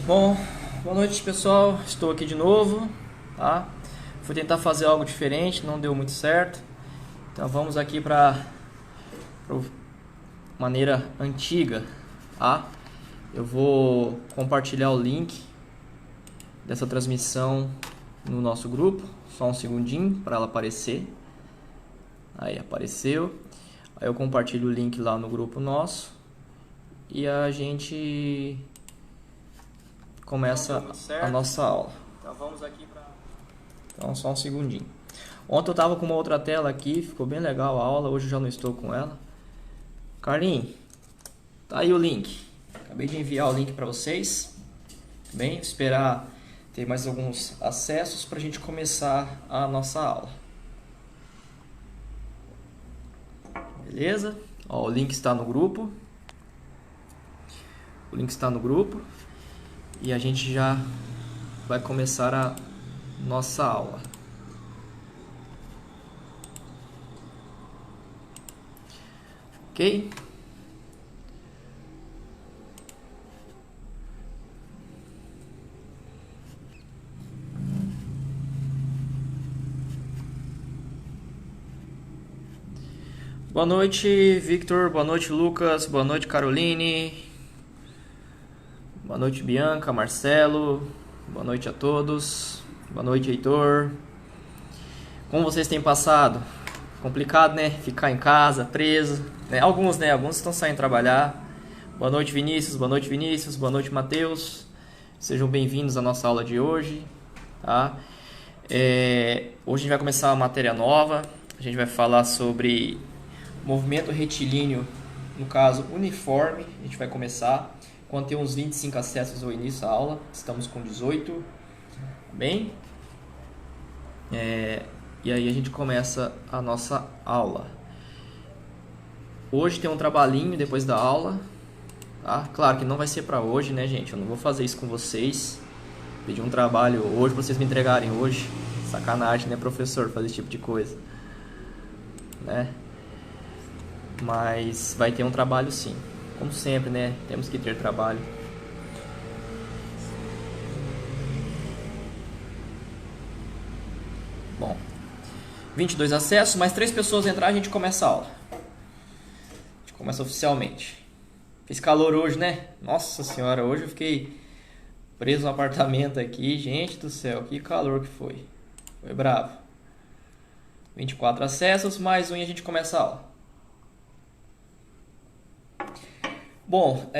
Bom, boa noite pessoal, estou aqui de novo, tá? Fui tentar fazer algo diferente, não deu muito certo. Então vamos aqui para maneira antiga, tá? Eu vou compartilhar o link dessa transmissão no nosso grupo, só um segundinho para ela aparecer. Aí apareceu. Aí eu compartilho o link lá no grupo nosso e a gente começa a nossa aula. Então vamos aqui para. Então só um segundinho. Ontem eu estava com uma outra tela aqui, ficou bem legal a aula, hoje eu já não estou com ela. Carlinhos, tá aí o link. Acabei de enviar o link para vocês. Bem, esperar ter mais alguns acessos para a gente começar a nossa aula. Beleza? Ó, o link está no grupo. O link está no grupo. E a gente já vai começar a nossa aula. Ok? Boa noite, Victor. Boa noite, Lucas. Boa noite, Caroline. Boa noite, Bianca, Marcelo. Boa noite a todos. Boa noite, Heitor. Como vocês têm passado? Complicado, né? Ficar em casa, preso. Alguns estão saindo trabalhar. Boa noite, Vinícius. Boa noite, Vinícius. Boa noite, Matheus. Sejam bem-vindos à nossa aula de hoje. Tá? Hoje a gente vai começar uma matéria nova. A gente vai falar sobre movimento retilíneo, no caso uniforme. A gente vai começar quando tem uns 25 acessos ao início da aula. Estamos com 18. Bem? E aí a gente começa a nossa aula. Hoje tem um trabalhinho depois da aula. Tá? Claro que não vai ser para hoje, né, gente? Eu não vou fazer isso com vocês. Pedir um trabalho hoje para vocês me entregarem hoje. Sacanagem, né, professor? Fazer esse tipo de coisa. Né? Mas vai ter um trabalho sim. Como sempre, né? Temos que ter trabalho. Bom, 22 acessos, mais 3 pessoas entrar, a gente começa a aula. A gente começa oficialmente. Fez calor hoje, né? Nossa senhora, hoje eu fiquei preso no apartamento aqui. Gente do céu, que calor que foi. Foi bravo. 24 acessos, mais um e a gente começa a aula. Bom,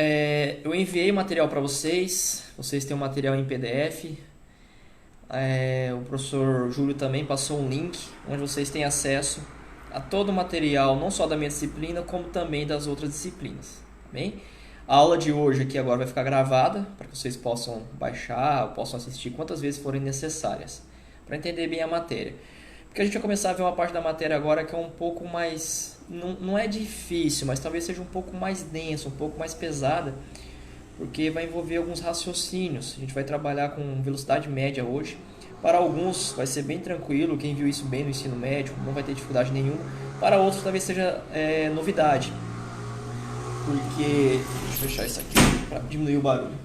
eu enviei o material para vocês. Vocês têm o material em PDF. O professor Júlio também passou um link onde vocês têm acesso a todo o material, não só da minha disciplina, como também das outras disciplinas. Tá bem? A aula de hoje aqui agora vai ficar gravada para que vocês possam baixar, possam assistir quantas vezes forem necessárias, para entender bem a matéria. Porque a gente vai começar a ver uma parte da matéria agora que é um pouco mais... Não é difícil, mas talvez seja um pouco mais densa, um pouco mais pesada, porque vai envolver alguns raciocínios. A gente vai trabalhar com velocidade média hoje. Para alguns vai ser bem tranquilo, quem viu isso bem no ensino médio não vai ter dificuldade nenhuma. Para outros talvez seja novidade, porque... Deixa eu fechar isso aqui para diminuir o barulho.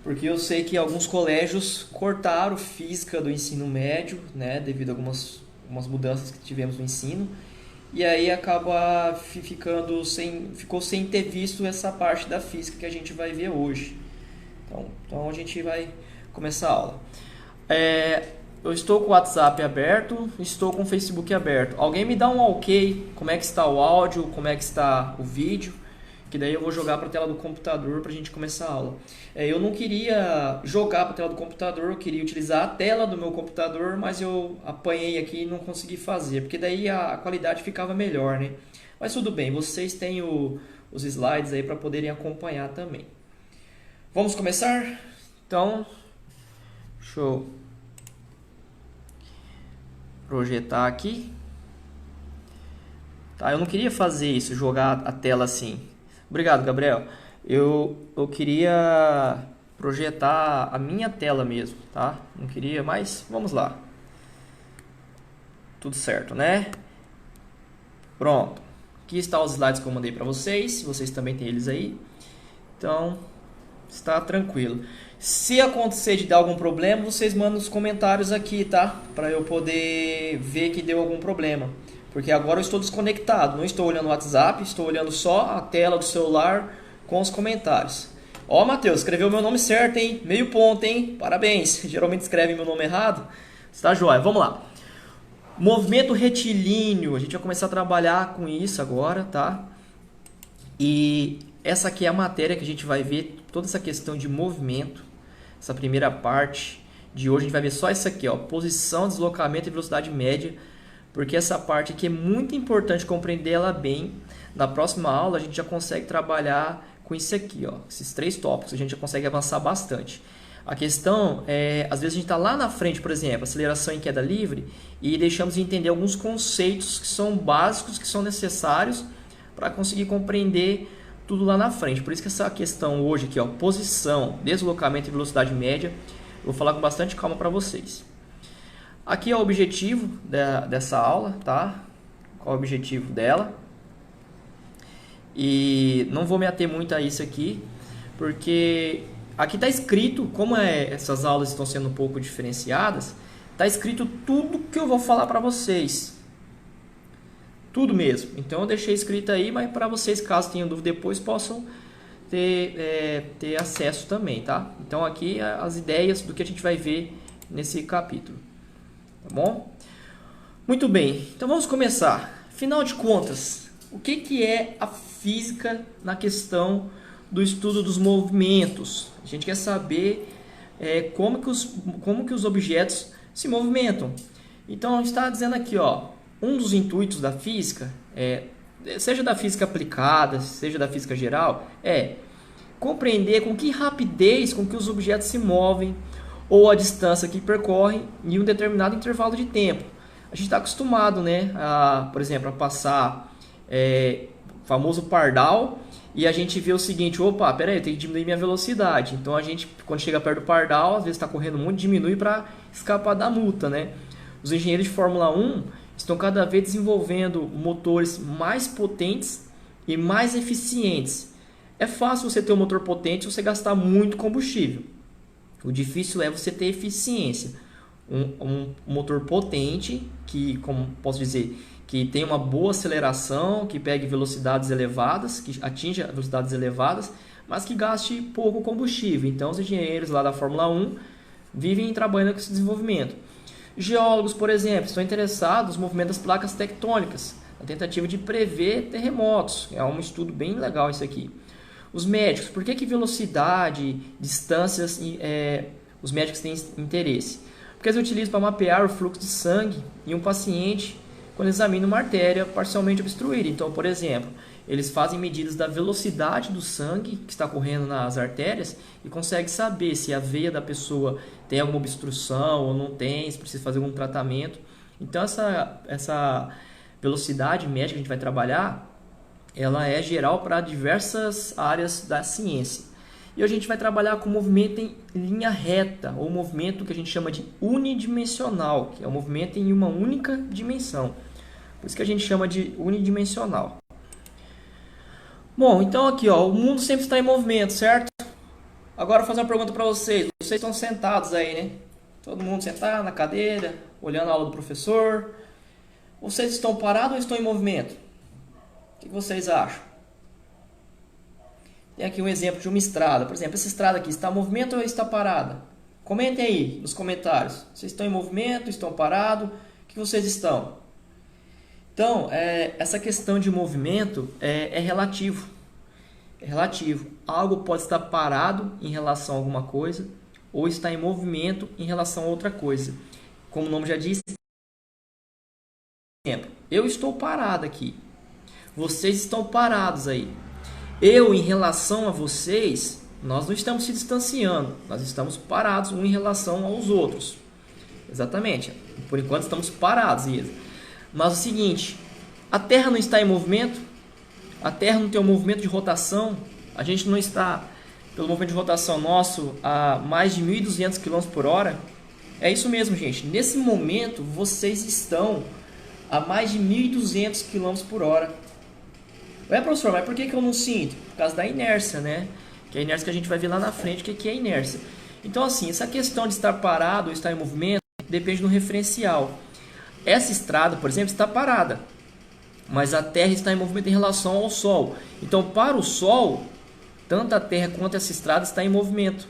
Porque eu sei que alguns colégios cortaram física do ensino médio, né, devido a algumas mudanças que tivemos no ensino. E aí ficou sem ter visto essa parte da física que a gente vai ver hoje. Então a gente vai começar a aula. Eu estou com o WhatsApp aberto, estou com o Facebook aberto. Alguém me dá um ok, como é que está o áudio, como é que está o vídeo, que daí eu vou jogar para a tela do computador para a gente começar a aula. Eu não queria jogar para a tela do computador, eu queria utilizar a tela do meu computador, mas eu apanhei aqui e não consegui fazer, porque daí a qualidade ficava melhor, né? Mas tudo bem, vocês têm os slides aí para poderem acompanhar também. Vamos começar? Então, deixa eu projetar aqui. Tá, eu não queria fazer isso, jogar a tela assim. Obrigado, Gabriel. Eu queria projetar a minha tela mesmo, tá? Não queria, mas vamos lá. Tudo certo, né? Pronto. Aqui estão os slides que eu mandei para vocês. Vocês também têm eles aí. Então, Está tranquilo. Se acontecer de dar algum problema, vocês mandam os comentários aqui, tá? Para eu poder ver que deu algum problema. Porque agora eu estou desconectado, não estou olhando o WhatsApp, estou olhando só a tela do celular com os comentários. Ó, Matheus, escreveu meu nome certo, hein? Meio ponto, hein? Parabéns. Geralmente escreve meu nome errado. Está jóia. Vamos lá. Movimento retilíneo. A gente vai começar a trabalhar com isso agora, tá? E essa aqui é a matéria que a gente vai ver toda essa questão de movimento. Essa primeira parte de hoje a gente vai ver só isso aqui, ó, posição, deslocamento e velocidade média, porque essa parte aqui é muito importante compreender ela bem. Na próxima aula a gente já consegue trabalhar com isso aqui, ó, esses 3 tópicos, a gente já consegue avançar bastante. A questão é, às vezes a gente está lá na frente, por exemplo, aceleração em queda livre, e deixamos de entender alguns conceitos que são básicos, que são necessários para conseguir compreender tudo lá na frente. Por isso que essa questão hoje aqui, ó, posição, deslocamento e velocidade média, eu vou falar com bastante calma para vocês. Aqui é o objetivo dessa aula, tá? Qual é o objetivo dela? E não vou me ater muito a isso aqui, porque aqui está escrito, como essas aulas estão sendo um pouco diferenciadas, está escrito tudo que eu vou falar para vocês. Tudo mesmo. Então eu deixei escrito aí, mas para vocês, caso tenham dúvida depois, possam ter acesso também, tá? Então aqui as ideias do que a gente vai ver nesse capítulo. Tá bom? Muito bem. Então vamos começar. Afinal de contas, o que é a física na questão do estudo dos movimentos? A gente quer saber como que os objetos se movimentam. Então a gente está dizendo aqui, ó, um dos intuitos da física, seja da física aplicada, seja da física geral, é compreender com que rapidez com que os objetos se movem ou a distância que percorrem em um determinado intervalo de tempo. A gente está acostumado, né, por exemplo, a passar o famoso pardal e a gente vê o seguinte: opa, peraí, eu tenho que diminuir minha velocidade. Então a gente, quando chega perto do pardal, às vezes está correndo muito, diminui para escapar da multa, né? Os engenheiros de Fórmula 1 estão cada vez desenvolvendo motores mais potentes e mais eficientes. É fácil você ter um motor potente se você gastar muito combustível. O difícil é você ter eficiência. Um motor potente, que, como posso dizer, que tem uma boa aceleração, que pegue velocidades elevadas, que atinja velocidades elevadas, mas que gaste pouco combustível. Então os engenheiros lá da Fórmula 1 vivem trabalhando com esse desenvolvimento. Geólogos, por exemplo, estão interessados nos movimentos das placas tectônicas, na tentativa de prever terremotos. É um estudo bem legal isso aqui. Os médicos, por que velocidade, distâncias, os médicos têm interesse? Porque eles utilizam para mapear o fluxo de sangue em um paciente quando examina uma artéria parcialmente obstruída. Então, por exemplo, eles fazem medidas da velocidade do sangue que está correndo nas artérias e conseguem saber se a veia da pessoa tem alguma obstrução ou não tem, se precisa fazer algum tratamento. Então, essa velocidade média que a gente vai trabalhar, ela é geral para diversas áreas da ciência. E a gente vai trabalhar com movimento em linha reta, ou movimento que a gente chama de unidimensional, que é o movimento em uma única dimensão. Por isso que a gente chama de unidimensional. Bom, então aqui, ó, o mundo sempre está em movimento, certo? Agora eu vou fazer uma pergunta para vocês. Vocês estão sentados aí, né? Todo mundo sentado na cadeira, olhando a aula do professor. Vocês estão parados ou estão em movimento? O que vocês acham? Tem aqui um exemplo de uma estrada. Por exemplo, essa estrada aqui está em movimento ou está parada? Comentem aí nos comentários. Vocês estão em movimento, estão parados? O que vocês estão? Então, essa questão de movimento é relativo. É relativo. Algo pode estar parado em relação a alguma coisa ou está em movimento em relação a outra coisa. Como o nome já diz, eu estou parado aqui. Vocês estão parados aí. Eu, em relação a vocês, nós não estamos se distanciando. Nós estamos parados um em relação aos outros. Exatamente. Por enquanto estamos parados. Mas o seguinte, a Terra não está em movimento? A Terra não tem um movimento de rotação? A gente não está, pelo movimento de rotação nosso, a mais de 1.200 km por hora? É isso mesmo, gente. Nesse momento, vocês estão a mais de 1.200 km por hora. Professor, mas por que eu não sinto? Por causa da inércia, né? que é a inércia que a gente vai ver lá na frente, que é a inércia. Então, assim, essa questão de estar parado ou estar em movimento depende do referencial. Essa estrada, por exemplo, está parada, mas a Terra está em movimento em relação ao Sol. Então, para o Sol, tanto a Terra quanto essa estrada está em movimento.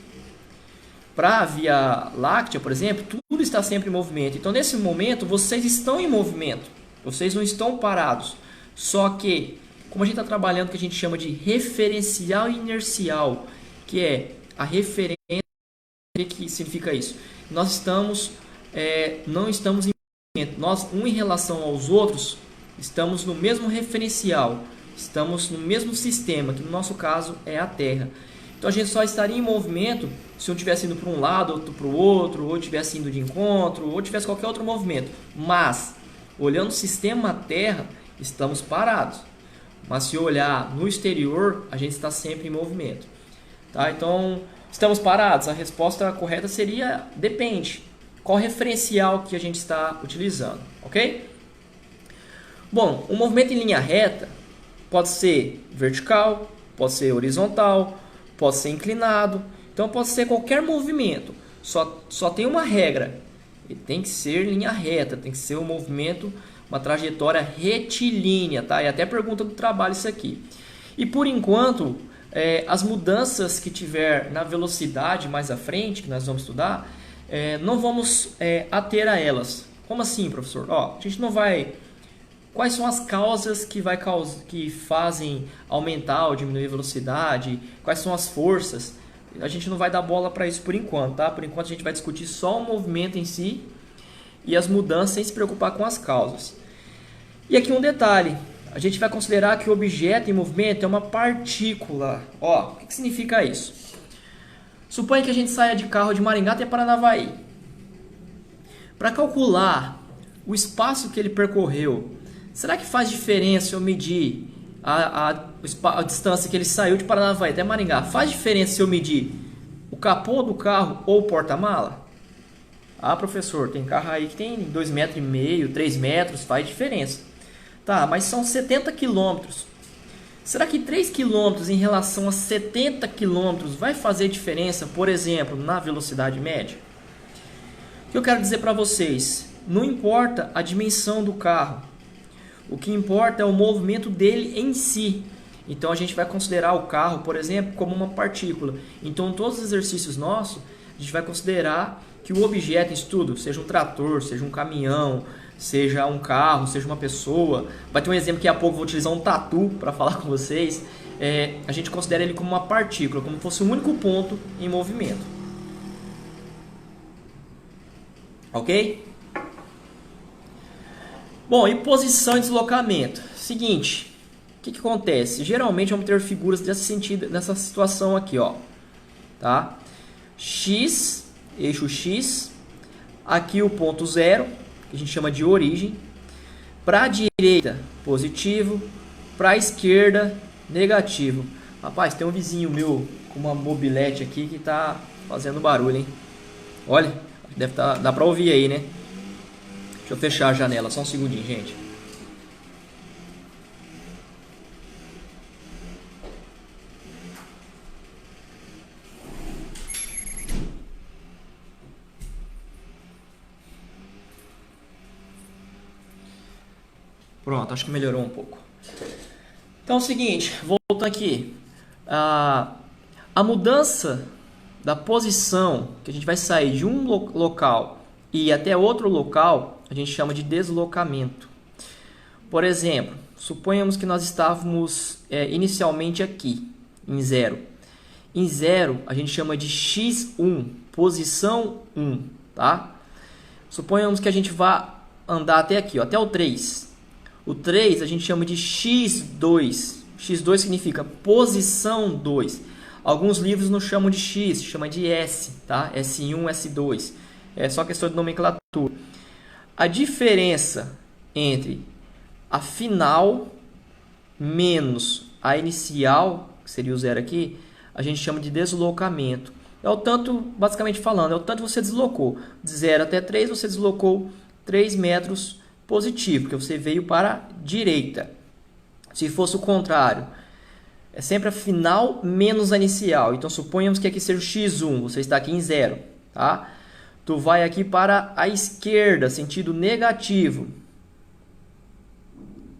Para a Via Láctea, por exemplo, tudo está sempre em movimento. Então, nesse momento, vocês estão em movimento. Vocês não estão parados. Só que, como a gente está trabalhando o que a gente chama de referencial inercial, que é a referência, o que significa isso? Nós não estamos em movimento. Nós, um em relação aos outros, estamos no mesmo referencial. Estamos no mesmo sistema, que no nosso caso é a Terra. Então a gente só estaria em movimento se um estivesse indo para um lado, outro para o outro, ou estivesse indo de encontro, ou tivesse qualquer outro movimento. Mas, olhando o sistema Terra, estamos parados. Mas se olhar no exterior, a gente está sempre em movimento. Tá? Então, estamos parados? A resposta correta seria depende. Qual referencial que a gente está utilizando, ok? Bom, o movimento em linha reta pode ser vertical, pode ser horizontal, pode ser inclinado. Então, pode ser qualquer movimento. Só tem uma regra. Ele tem que ser linha reta, tem que ser um movimento, uma trajetória retilínea, tá? E até pergunta do trabalho isso aqui. E por enquanto, as mudanças que tiver na velocidade mais à frente, que nós vamos estudar, não vamos ater a elas. Como assim, professor? Ó, a gente não vai... Quais são as causas que fazem aumentar ou diminuir a velocidade? Quais são as forças? A gente não vai dar bola para isso por enquanto, tá? Por enquanto a gente vai discutir só o movimento em si e as mudanças sem se preocupar com as causas. E aqui um detalhe, a gente vai considerar que o objeto em movimento é uma partícula. Ó, o que significa isso? Suponha que a gente saia de carro de Maringá até Paranavaí. Para calcular o espaço que ele percorreu, será que faz diferença eu medir a distância que ele saiu de Paranavaí até Maringá? Faz diferença se eu medir o capô do carro ou o porta-mala? Ah, professor, tem carro aí que tem 2,5 metros, 3 metros, faz diferença. Tá, mas são 70 quilômetros. Será que 3 quilômetros em relação a 70 quilômetros vai fazer diferença, por exemplo, na velocidade média? O que eu quero dizer para vocês? Não importa a dimensão do carro. O que importa é o movimento dele em si. Então a gente vai considerar o carro, por exemplo, como uma partícula. Então todos os exercícios nossos, a gente vai considerar que o objeto em estudo, seja um trator, seja um caminhão, seja um carro, seja uma pessoa, vai ter um exemplo que daqui a pouco eu vou utilizar um tatu para falar com vocês, a gente considera ele como uma partícula, como se fosse um único ponto em movimento. Ok? Bom, e posição e deslocamento? Seguinte, o que acontece? Geralmente vamos ter figuras desse sentido, nessa situação aqui, ó. Tá? X, eixo X, aqui o ponto 0, que a gente chama de origem. Para a direita, positivo. Para a esquerda, negativo. Rapaz, tem um vizinho meu com uma mobilete aqui que tá fazendo barulho, hein? Olha, dá para ouvir aí, né? Deixa eu fechar a janela, só um segundinho, gente. Pronto, acho que melhorou um pouco. Então é o seguinte, voltando aqui. A mudança da posição, que a gente vai sair de um local e ir até outro local, a gente chama de deslocamento. Por exemplo, suponhamos que nós estávamos inicialmente aqui, em 0. Em 0, a gente chama de x1, posição 1, tá? Suponhamos que a gente vá andar até aqui, ó, até o 3. O 3 a gente chama de x2. x2 significa posição 2. Alguns livros não chamam de x, chamam de s, tá? S1, S2. É só questão de nomenclatura. A diferença entre a final menos a inicial, que seria o 0 aqui, a gente chama de deslocamento. É o tanto, basicamente falando, é o tanto que você deslocou. De 0 até 3, você deslocou 3 metros positivo, porque você veio para a direita. Se fosse o contrário, É sempre a final menos a inicial. Então, suponhamos que aqui seja o x1, você está aqui em 0, tá? Tu vai aqui para a esquerda, sentido negativo.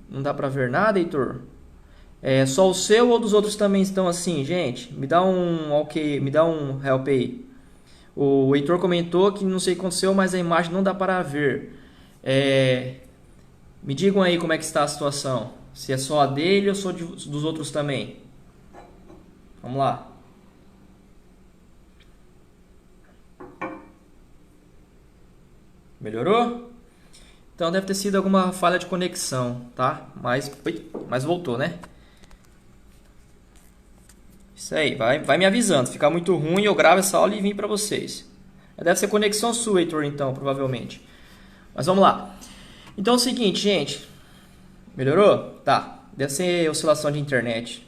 Não dá para ver nada, Heitor? É só o seu ou dos outros também estão assim, gente? Me dá um ok, me dá um help aí. O Heitor comentou que não sei o que aconteceu, mas a imagem não dá para ver. Me digam aí como é que está a situação. Se é só a dele ou só dos outros também. Vamos lá. Melhorou? Então deve ter sido alguma falha de conexão, tá? Mas voltou, né? Isso aí, vai me avisando. Se ficar muito ruim, eu gravo essa aula e vim para vocês. Deve ser conexão sua, Heitor, então, provavelmente. Mas vamos lá. Então é o seguinte, gente. Melhorou? Tá. Deve ser oscilação de internet.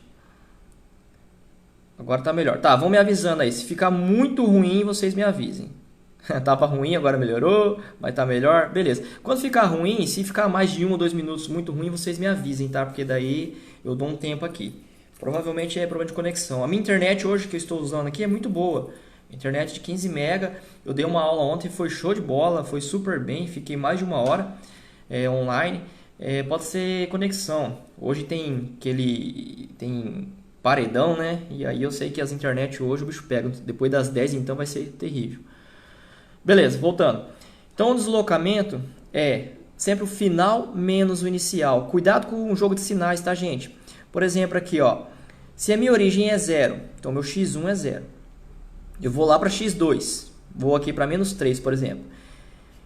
Agora tá melhor. Tá, vão me avisando aí. Se ficar muito ruim, vocês me avisem. Tava ruim, agora melhorou. Vai tá melhor. Beleza. Quando ficar ruim, se ficar mais de 1 ou 2 minutos muito ruim, vocês me avisem, tá? Porque daí eu dou um tempo aqui. Provavelmente é problema de conexão. A minha internet hoje que eu estou usando aqui é muito boa. Internet de 15 mega. Eu dei uma aula ontem, foi show de bola. Foi super bem. Fiquei mais de 1 hora online. Pode ser conexão. Hoje tem paredão, né? E aí eu sei que as internet hoje o bicho pega. Depois das 10 então vai ser terrível. Beleza, voltando. Então o deslocamento é sempre o final menos o inicial. Cuidado com o jogo de sinais, tá, gente? Por exemplo, aqui, ó. Se a minha origem é 0, então meu x1 é 0. Eu vou lá para x2. Vou aqui para menos 3, por exemplo.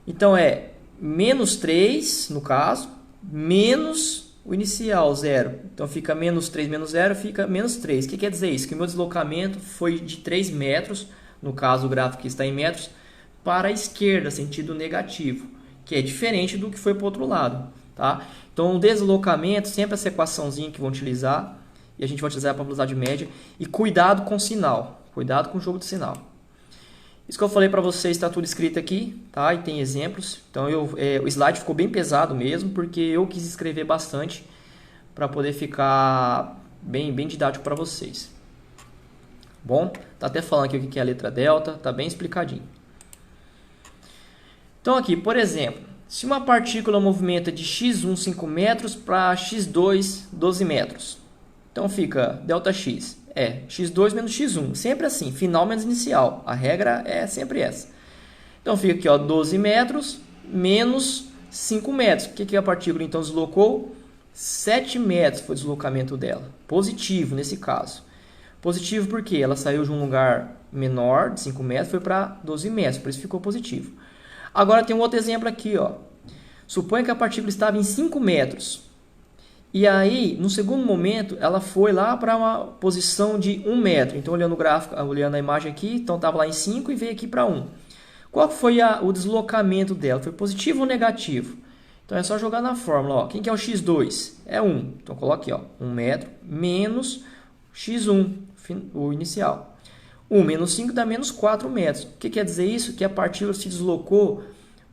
Então é menos 3, no caso, menos o inicial, 0. Então fica menos 3 menos 0, fica menos 3. O que quer dizer isso? Que o meu deslocamento foi de 3 metros, no caso o gráfico está em metros, para a esquerda, sentido negativo, que é diferente do que foi para o outro lado. Tá? Então o deslocamento, sempre essa equaçãozinha que vão utilizar, e a gente vai utilizar para a velocidade média, e cuidado com o sinal, cuidado com o jogo de sinal. Isso que eu falei para vocês está tudo escrito aqui, tá? E tem exemplos. Então o slide ficou bem pesado mesmo, porque eu quis escrever bastante para poder ficar bem didático para vocês. Bom, tá até falando aqui o que é a letra delta, tá bem explicadinho. Então aqui, por exemplo, se uma partícula movimenta de x1 5 metros para x2 12 metros, então fica ΔX. x2 menos x1. Sempre assim, final menos inicial. A regra é sempre essa. Então fica aqui, ó, 12 metros menos 5 metros. O que a partícula então deslocou? 7 metros foi o deslocamento dela. Positivo nesse caso. Positivo porque ela saiu de um lugar menor, de 5 metros, foi para 12 metros. Por isso ficou positivo. Agora tem um outro exemplo aqui, ó. Suponha que a partícula estava em 5 metros. E aí, no segundo momento, ela foi lá para uma posição de 1 metro. Então, olhando o gráfico, olhando a imagem aqui, então estava lá em 5 e veio aqui para 1. Qual foi o deslocamento dela? Foi positivo ou negativo? Então, é só jogar na fórmula. Ó. Quem que é o x2? É 1. Então, coloque aqui, ó, 1 metro menos x1, o inicial. 1 menos 5 dá menos 4 metros. O que quer dizer isso? Que a partícula se deslocou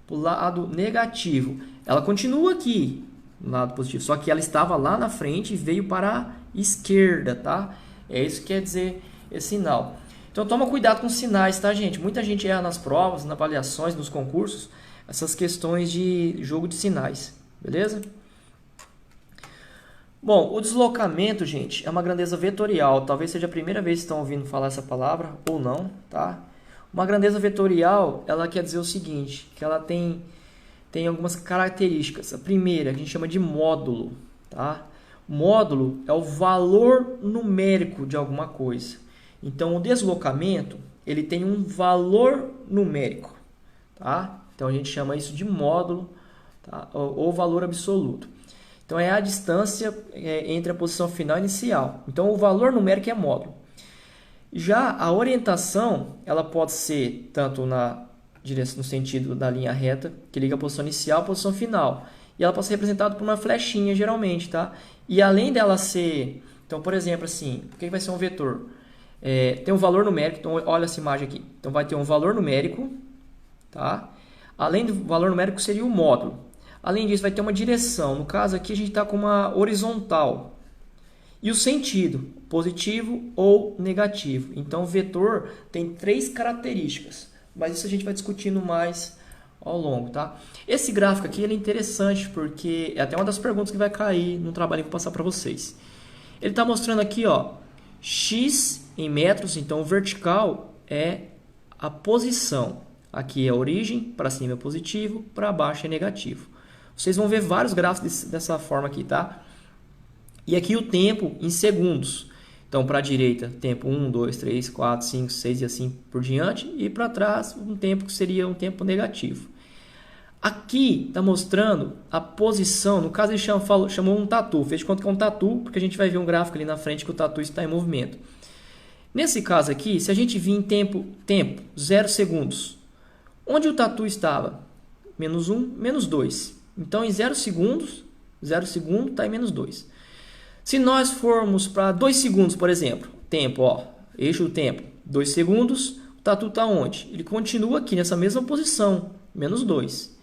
para o lado negativo. Ela continua aqui, no lado positivo, só que ela estava lá na frente e veio para a esquerda, tá? É isso que quer dizer esse sinal. Então toma cuidado com os sinais, tá, gente? Muita gente erra nas provas, nas avaliações, nos concursos, essas questões de jogo de sinais, beleza? Bom, o deslocamento, gente, é uma grandeza vetorial. Talvez seja a primeira vez que estão ouvindo falar essa palavra, ou não, tá? Uma grandeza vetorial, ela quer dizer o seguinte, que ela tem algumas características. A primeira, que a gente chama de módulo, tá? Módulo é o valor numérico de alguma coisa. Então, o deslocamento, ele tem um valor numérico, tá? Então, a gente chama isso de módulo, tá? Ou valor absoluto. Então, é a distância entre a posição final e inicial. Então, o valor numérico é módulo. Já a orientação, ela pode ser tanto no sentido da linha reta, que liga a posição inicial à posição final. E ela pode ser representada por uma flechinha, geralmente, tá? E além dela ser... Então, por exemplo, assim, o que vai ser um vetor? Tem um valor numérico, então olha essa imagem aqui. Então, vai ter um valor numérico, tá? Além do valor numérico, seria o módulo. Além disso, vai ter uma direção. No caso aqui, a gente está com uma horizontal. E o sentido, positivo ou negativo. Então, o vetor tem 3 características, mas isso a gente vai discutindo mais ao longo, tá? Esse gráfico aqui ele é interessante porque é até uma das perguntas que vai cair no trabalho que eu vou passar para vocês. Ele está mostrando aqui, ó, x em metros, então o vertical é a posição. Aqui é a origem, para cima é positivo, para baixo é negativo. Vocês vão ver vários gráficos dessa forma aqui, tá? E aqui o tempo em segundos. Então, para a direita, tempo 1, 2, 3, 4, 5, 6 e assim por diante. E para trás, um tempo que seria um tempo negativo. Aqui está mostrando a posição. No caso, ele chamou um tatu. Fez de conta que é um tatu, porque a gente vai ver um gráfico ali na frente que o tatu está em movimento. Nesse caso aqui, se a gente vir em tempo 0 segundos, onde o tatu estava? Menos 1, menos 2. Então, em 0 segundos, 0 segundo está em menos 2. Se nós formos para 2 segundos, por exemplo, tempo, ó, eixo do tempo, 2 segundos, o tatu está onde? Ele continua aqui nessa mesma posição, menos 2.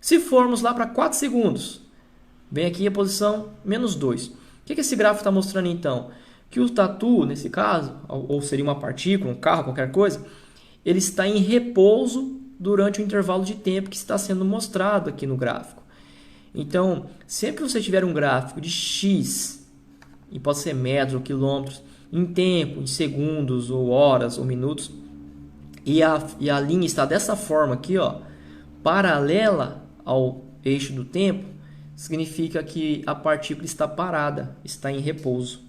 Se formos lá para 4 segundos, vem aqui a posição menos 2. O que esse gráfico está mostrando então? Que o tatu, nesse caso, ou seria uma partícula, um carro, qualquer coisa, ele está em repouso durante o intervalo de tempo que está sendo mostrado aqui no gráfico. Então, sempre que você tiver um gráfico de x, e pode ser metros ou quilômetros, em tempo, em segundos, ou horas, ou minutos, e a linha está dessa forma aqui, ó, paralela ao eixo do tempo, significa que a partícula está parada, está em repouso,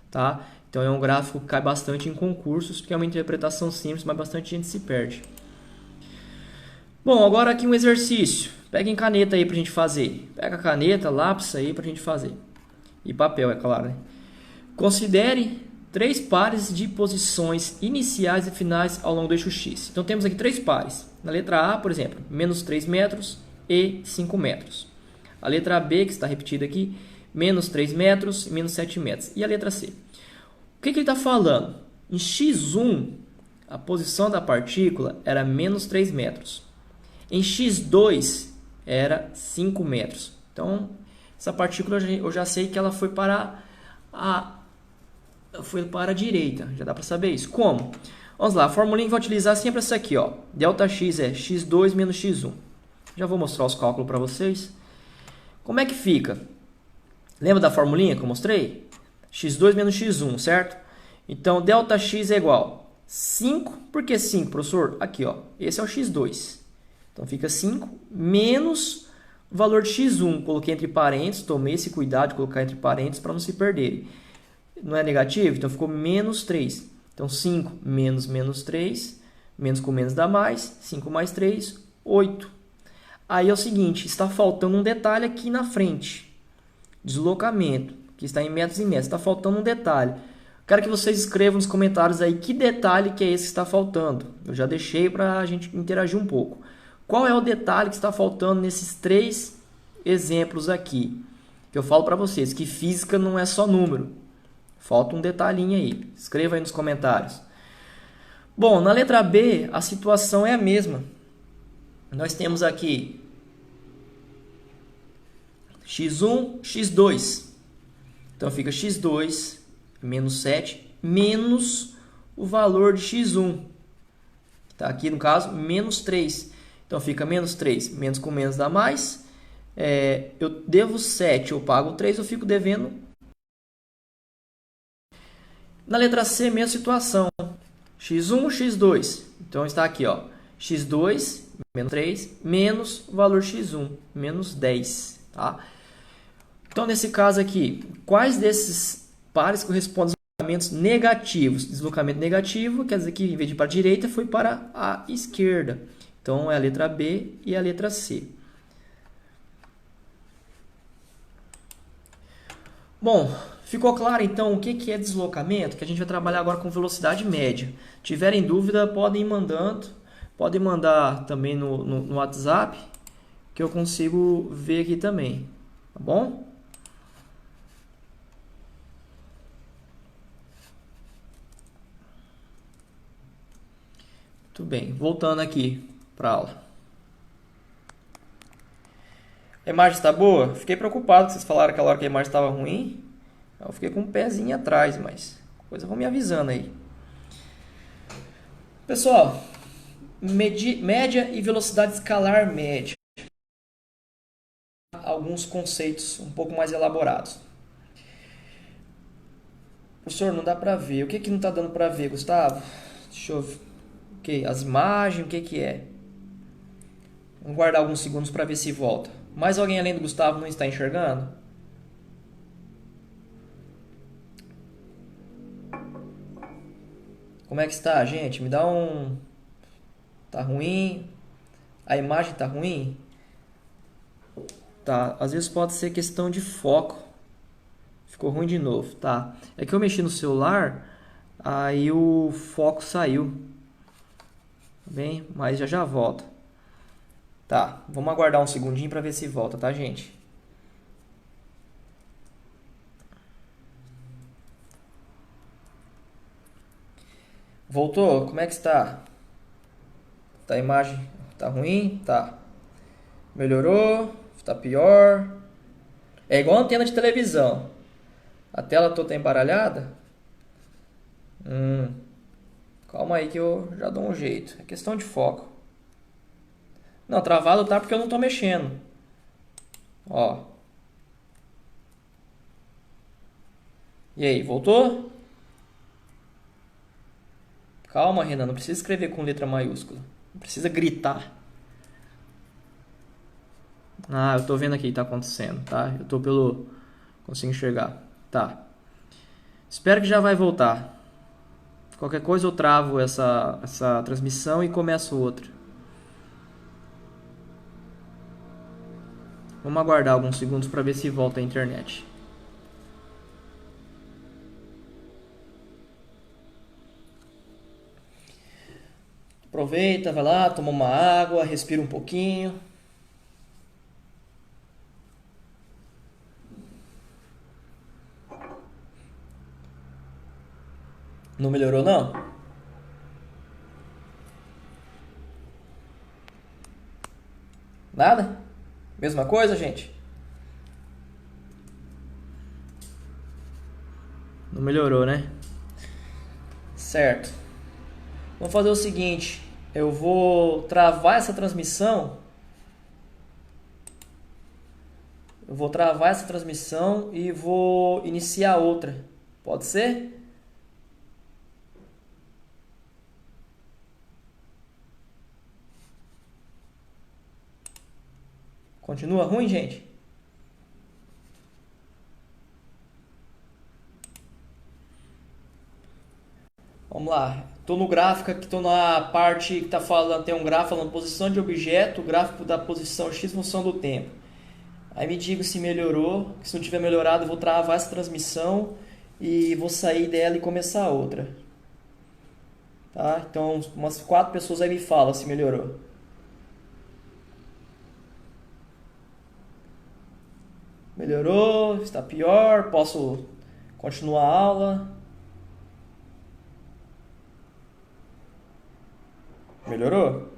tá? Então é um gráfico que cai bastante em concursos, que é uma interpretação simples, mas bastante gente se perde. Bom, agora aqui um exercício. Peguem caneta aí pra gente fazer. Pega a caneta, lápis aí pra gente fazer. E papel, é claro, né? Considere 3 pares de posições iniciais e finais ao longo do eixo X. Então temos aqui 3 pares. Na letra A, por exemplo, menos 3 metros e 5 metros. A letra B, que está repetida aqui, menos 3 metros e menos 7 metros. E a letra C. O que ele está falando? Em X1, a posição da partícula era menos 3 metros. Em X2, era 5 metros. Então, essa partícula eu já sei que ela foi para a direita. Já dá para saber isso. Como? Vamos lá, a formulinha que vai utilizar sempre essa aqui, ó. Δx é x2 menos x1. Já vou mostrar os cálculos para vocês. Como é que fica? Lembra da formulinha que eu mostrei? x2 menos x1, certo? Então, Δx é igual a 5. Por que 5, professor? Aqui, ó. Esse é o x2. Então, fica 5 menos o valor de x1. Coloquei entre parênteses. Tomei esse cuidado de colocar entre parênteses para não se perderem. Não é negativo? Então, ficou menos 3. Então, 5 menos menos 3. Menos com menos dá mais. 5 mais 3, 8. Aí é o seguinte, está faltando um detalhe aqui na frente. Deslocamento, que está em metros e metros. Está faltando um detalhe. Quero que vocês escrevam nos comentários aí que detalhe que é esse que está faltando. Eu já deixei para a gente interagir um pouco. Qual é o detalhe que está faltando nesses 3 exemplos aqui? Que eu falo para vocês que física não é só número. Falta um detalhinho aí. Escreva aí nos comentários. Bom, na letra B, a situação é a mesma. Nós temos aqui x1, x2. Então, fica x2 menos 7 menos o valor de x1. Tá? Aqui, no caso, menos 3. Então, fica menos 3. Menos com menos dá mais. Eu devo 7, eu pago 3, eu fico devendo. Na letra C, mesma situação. x1, x2. Então, está aqui, ó, x2 menos 3 menos o valor x1, menos 10. Tá? Então, nesse caso aqui, quais desses pares correspondem a deslocamentos negativos? Deslocamento negativo quer dizer que, em vez de ir para a direita, foi para a esquerda. Então, é a letra B e a letra C. Bom, ficou claro, então, o que é deslocamento? Que a gente vai trabalhar agora com velocidade média. Tiverem dúvida, podem ir mandando. Podem mandar também no WhatsApp, que eu consigo ver aqui também. Tá bom? Muito bem, voltando aqui para a aula. A imagem está boa? Fiquei preocupado que vocês falaram aquela hora que a imagem estava ruim. Eu fiquei com um pezinho atrás, mas coisa vão me avisando aí. Pessoal, média e velocidade escalar média. Alguns conceitos um pouco mais elaborados. Professor, não dá pra ver. O que que não tá dando pra ver, Gustavo? Deixa eu ver. Ok, as imagens, o que que é? Vamos guardar alguns segundos para ver se volta. Mais alguém além do Gustavo não está enxergando? Como é que está, gente? Me dá um... Tá ruim? A imagem tá ruim? Tá, às vezes pode ser questão de foco. Ficou ruim de novo, tá. É que eu mexi no celular, aí o foco saiu. Bem, mas já já volta. Tá, vamos aguardar um segundinho para ver se volta, tá, gente? Voltou? Como é que está? Tá a imagem? Tá ruim? Tá. Melhorou? Tá pior? É igual a antena de televisão. A tela toda embaralhada? Calma aí que eu já dou um jeito. É questão de foco. Não, travado tá porque eu não tô mexendo. Ó. E aí, voltou? Calma, Renan, não precisa escrever com letra maiúscula. Não precisa gritar. Ah, eu tô vendo aqui o que tá acontecendo, tá? Eu tô pelo... Consigo enxergar. Tá. Espero que já vai voltar. Qualquer coisa eu travo essa transmissão e começo outra. Vamos aguardar alguns segundos para ver se volta a internet. Aproveita, vai lá, toma uma água, respira um pouquinho. Não melhorou não? Nada? Mesma coisa, gente? Não melhorou, né? Certo. Vamos fazer o seguinte, eu vou travar essa transmissão. Eu vou travar essa transmissão e vou iniciar outra. Pode ser? Continua ruim, gente? Vamos lá. Estou no gráfico aqui, estou na parte que está falando, tem um gráfico falando posição de objeto, gráfico da posição x função do tempo. Aí me diga se melhorou, se não tiver melhorado eu vou travar essa transmissão e vou sair dela e começar outra. Tá? Então umas 4 pessoas aí me falam se melhorou. Melhorou, está pior, posso continuar a aula. Melhorou?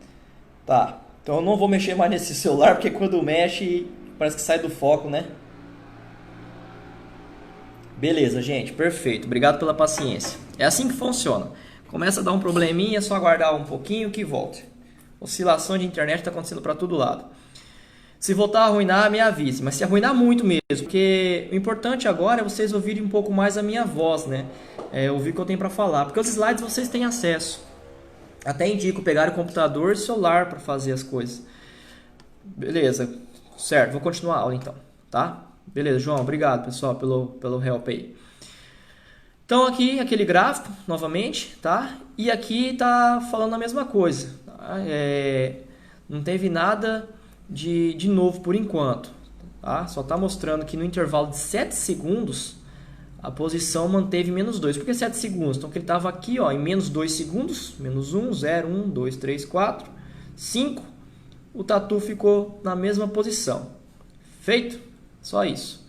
Tá. Então eu não vou mexer mais nesse celular, porque quando mexe, parece que sai do foco, né? Beleza, gente. Perfeito. Obrigado pela paciência. É assim que funciona. Começa a dar um probleminha, é só aguardar um pouquinho que volte. Oscilação de internet está acontecendo para todo lado. Se voltar a arruinar, me avise. Mas se arruinar muito mesmo, porque o importante agora é vocês ouvirem um pouco mais a minha voz, né? Ouvir o que eu tenho para falar. Porque os slides vocês têm acesso. Até indico pegar o computador e celular para fazer as coisas. Beleza, certo, vou continuar a aula então, tá? Beleza, João, obrigado pessoal pelo help aí. Então aqui, aquele gráfico, novamente, tá? E aqui tá falando a mesma coisa, tá? Não teve nada de novo por enquanto, tá? Só tá mostrando que no intervalo de 7 segundos a posição manteve menos 2. Por que 7 segundos? Então, que ele estava aqui ó, em menos 2 segundos, menos 1, 0, 1, 2, 3, 4, 5. O tatu ficou na mesma posição. Feito? Só isso.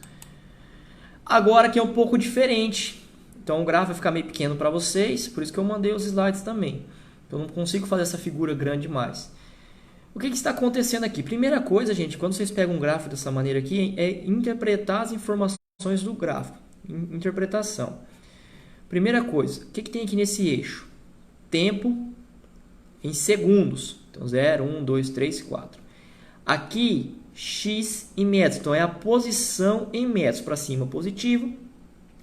Agora aqui é um pouco diferente. Então, o gráfico vai ficar meio pequeno para vocês, por isso que eu mandei os slides também. Eu não consigo fazer essa figura grande demais. O que está acontecendo aqui? Primeira coisa, gente, quando vocês pegam um gráfico dessa maneira aqui, é interpretar as informações do gráfico. interpretação. Primeira coisa, o que tem aqui nesse eixo? Tempo em segundos. Então, 0, 1, 2, 3, 4. Aqui, x em metros. Então, é a posição em metros. Para cima, positivo.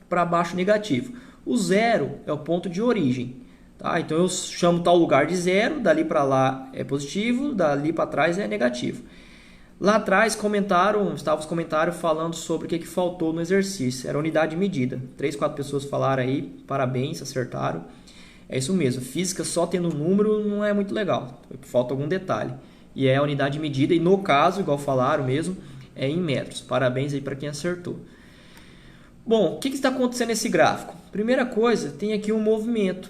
Para baixo, negativo. O 0 é o ponto de origem. Tá? Então, eu chamo tal lugar de 0. Dali para lá é positivo. Dali para trás é negativo. Lá atrás, estavam os comentários falando sobre o que faltou no exercício. Era unidade de medida. 3, 4 pessoas falaram aí. Parabéns, acertaram. É isso mesmo. Física só tendo número não é muito legal. Falta algum detalhe. E é a unidade de medida. E no caso, igual falaram mesmo, é em metros. Parabéns aí para quem acertou. Bom, o que está acontecendo nesse gráfico? Primeira coisa, tem aqui um movimento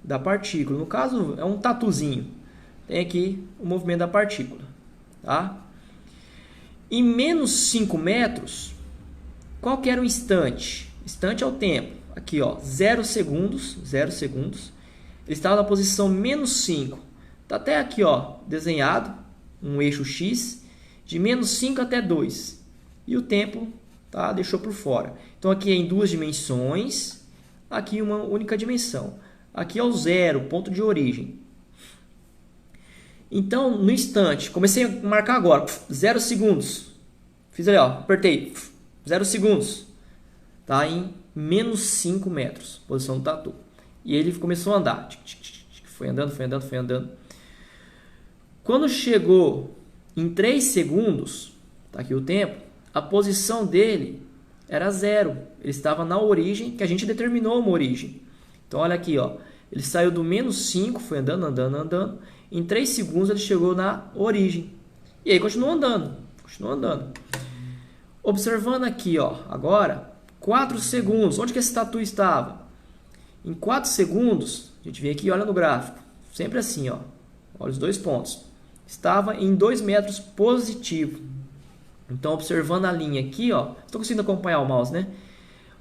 da partícula. No caso, é um tatuzinho. Tem aqui o movimento da partícula. Tá? Em menos 5 metros, qual que era o instante? Instante é o tempo. Aqui, ó, 0 segundos. Ele estava na posição menos 5. Está até aqui, ó, desenhado um eixo X de menos 5 até 2. E o tempo tá, deixou por fora. Então, aqui é em duas dimensões. Aqui uma única dimensão. Aqui é o 0, ponto de origem. Então, no instante, comecei a marcar agora. 0 segundos. Fiz ali, ó, apertei. 0 segundos. Tá em menos 5 metros, posição do tatu. E ele começou a andar. Foi andando. Quando chegou em 3 segundos, tá aqui o tempo, a posição dele era 0. Ele estava na origem, que a gente determinou uma origem. Então, olha aqui, ó. Ele saiu do menos 5, foi andando. Em 3 segundos, ele chegou na origem. E aí, continuou andando. Observando aqui, ó, agora, 4 segundos. Onde que esse tatu estava? Em 4 segundos, a gente vem aqui e olha no gráfico. Sempre assim, ó. Olha os dois pontos. Estava em 2 metros positivo. Então, observando a linha aqui, ó. Estou conseguindo acompanhar o mouse, né?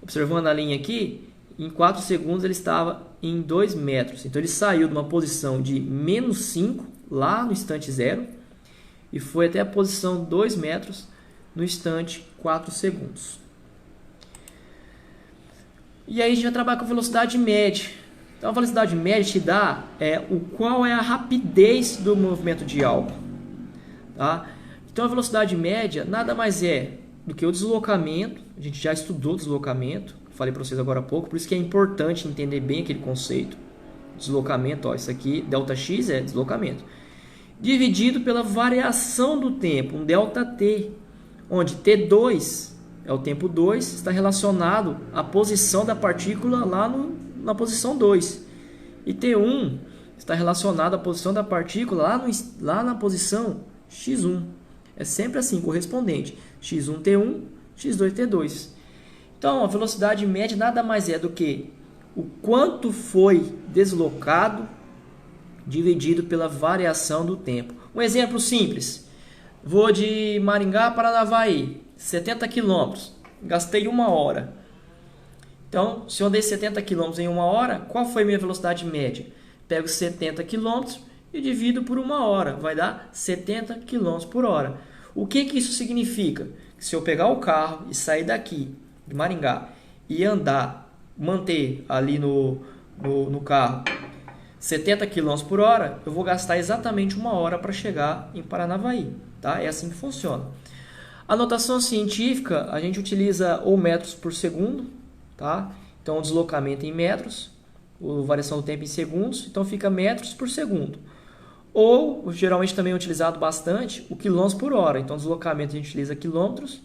Observando a linha aqui, em 4 segundos ele estava em 2 metros. Então, ele saiu de uma posição de menos 5, lá no instante 0, e foi até a posição 2 metros no instante 4 segundos. E aí a gente vai trabalhar com velocidade média. Então a velocidade média te dá qual é a rapidez do movimento de algo. Tá? Então a velocidade média nada mais é do que o deslocamento. A gente já estudou deslocamento, falei para vocês agora há pouco, por isso que é importante entender bem aquele conceito. Deslocamento, ó, isso aqui, ΔX é deslocamento. Dividido pela variação do tempo, um ΔT, onde T2 é o tempo 2, está relacionado à posição da partícula lá na posição 2. E T1 está relacionado à posição da partícula lá na posição x1. É sempre assim, correspondente. x1, T1, x2, T2. Então, a velocidade média nada mais é do que o quanto foi deslocado dividido pela variação do tempo. Um exemplo simples. Vou de Maringá para Navaí, 70 km. Gastei 1 hora. Então, se eu andei 70 km em 1 hora, qual foi a minha velocidade média? Pego 70 km e divido por 1 hora. Vai dar 70 km por hora. O que isso significa? Que se eu pegar o carro e sair daqui, de Maringá, e manter ali no carro 70 km por hora, eu vou gastar exatamente 1 hora para chegar em Paranavaí. Tá? É assim que funciona. A notação científica, a gente utiliza ou metros por segundo, tá? Então o deslocamento em metros, a variação do tempo em segundos, então fica metros por segundo. Ou, geralmente também é utilizado bastante, o quilômetros por hora. Então o deslocamento a gente utiliza quilômetros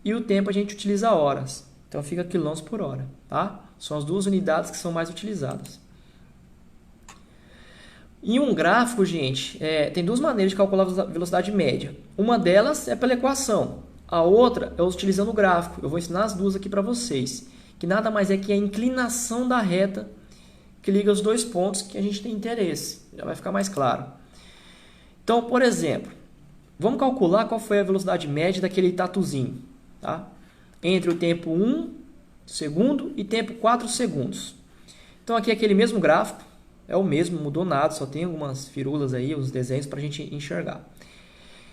e o tempo a gente utiliza horas. Então fica quilômetros por hora, tá? São as duas unidades que são mais utilizadas. Em um gráfico, gente, tem duas maneiras de calcular a velocidade média. Uma delas é pela equação. A outra é utilizando o gráfico. Eu vou ensinar as duas aqui para vocês. Que nada mais é que a inclinação da reta que liga os dois pontos que a gente tem interesse. Já vai ficar mais claro. Então, por exemplo, vamos calcular qual foi a velocidade média daquele tatuzinho. Tá? Entre o tempo 1 segundo e tempo 4 segundos. Então, aqui é aquele mesmo gráfico. É o mesmo, não mudou nada, só tem algumas firulas aí, os desenhos para a gente enxergar.